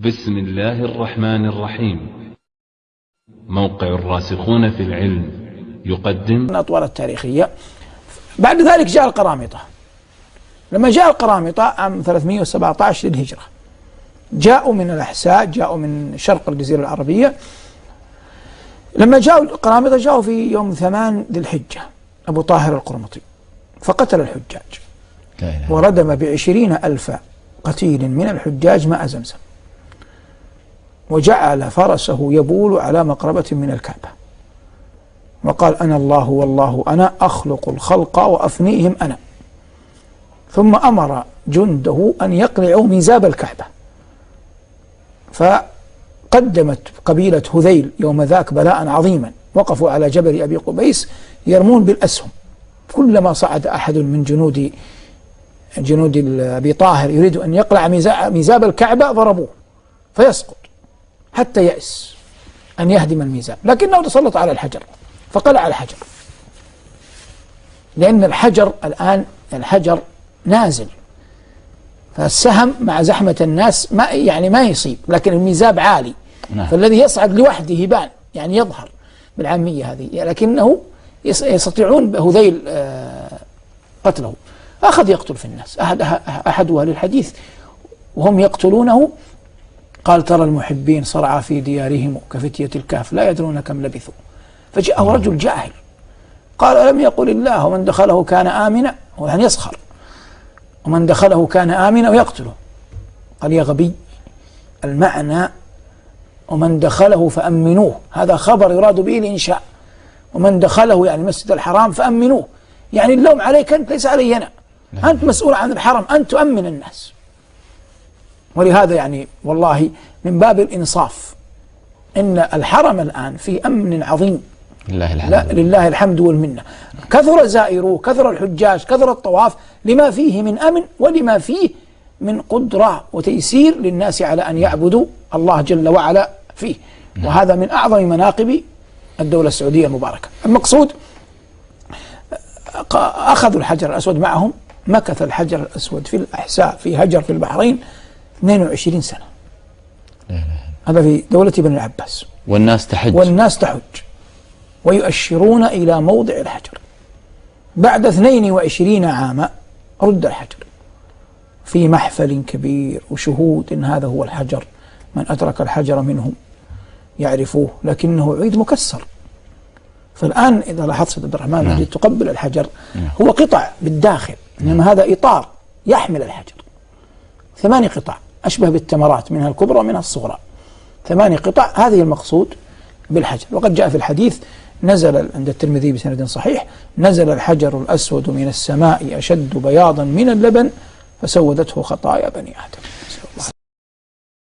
بسم الله الرحمن الرحيم. موقع الراسخون في العلم يقدم الأطوار التاريخية. بعد ذلك جاء القرامطة. لما جاء القرامطة عام 317 للهجرة، جاءوا من الأحساء، جاءوا من شرق الجزيرة العربية. لما جاءوا القرامطة جاءوا في يوم 8 ذي الحجة أبو طاهر القرمطي، فقتل الحجاج وردم ب20,000 قتيل من الحجاج ماء زمزم، وجعل فرسه يبول على مقربة من الكعبة، وقال: أنا الله والله أنا أخلق الخلق وأفنيهم أنا. ثم أمر جنده أن يقلعوا ميزاب الكعبة، فقدمت قبيلة هذيل يوم ذاك بلاء عظيما، وقفوا على جبل أبي قبيس يرمون بالأسهم. كلما صعد أحد من جنود أبي طاهر يريد أن يقلع ميزاب الكعبة ضربوه فيسقط حتى يأس أن يهدم الميزاب، لكنه تسلط على الحجر فقلع الحجر، لأن الحجر الآن نازل، فالسهم مع زحمة الناس ما يصيب، لكن الميزاب عالي، فالذي يصعد لوحده يبان، يعني يظهر بالعامية هذه، لكنه يستطيعون هذيل قتله. أخذ يقتل في الناس. أحد أهل الحديث وهم يقتلونه قال: ترى المحبين صرعى في ديارهم كفتية الكهف لا يدرون كم لبثوا. فجاءه رجل جاهل قال: ألم يقل الله ومن دخله كان آمنا؟ يعني يسخر، ومن دخله كان آمنا ويقتله. قال: يا غبي، المعنى ومن دخله فأمنوه، هذا خبر يراد به الإنشاء، ومن دخله يعني المسجد الحرام فأمنوه، يعني اللوم عليك أنت ليس علي أنا، أنت مسؤول عن الحرم، أنت تؤمن الناس. ولهذا يعني والله من باب الإنصاف إن الحرم الآن في أمن عظيم، لله الحمد والمنة. كثر زائروه، كثر الحجاج، كثر الطواف، لما فيه من أمن ولما فيه من قدرة وتيسير للناس على أن يعبدوا الله جل وعلا فيه. وهذا من أعظم مناقب الدولة السعودية المباركة. المقصود أخذوا الحجر الأسود معهم، مكث الحجر الأسود في الأحساء في هجر في البحرين 22 سنة. هذا في دولة بني العباس. والناس تحج ويؤشرون إلى موضع الحجر. بعد 22 عاما رد الحجر في محفل كبير وشهود إن هذا هو الحجر، من أدرك الحجر منهم يعرفوه، لكنه عيد مكسر. فالآن إذا لاحظت عبد الرحمن تقبل الحجر هو قطع بالداخل، إنما هذا إطار يحمل الحجر، 8 قطع أشبه بالتمرات، منها الكبرى ومنها الصغرى، 8 قطع. هذه المقصود بالحجر. وقد جاء في الحديث نزل عند الترمذي بسند صحيح: نزل الحجر الأسود من السماء أشد بياضا من اللبن فسودته خطايا بني آدم.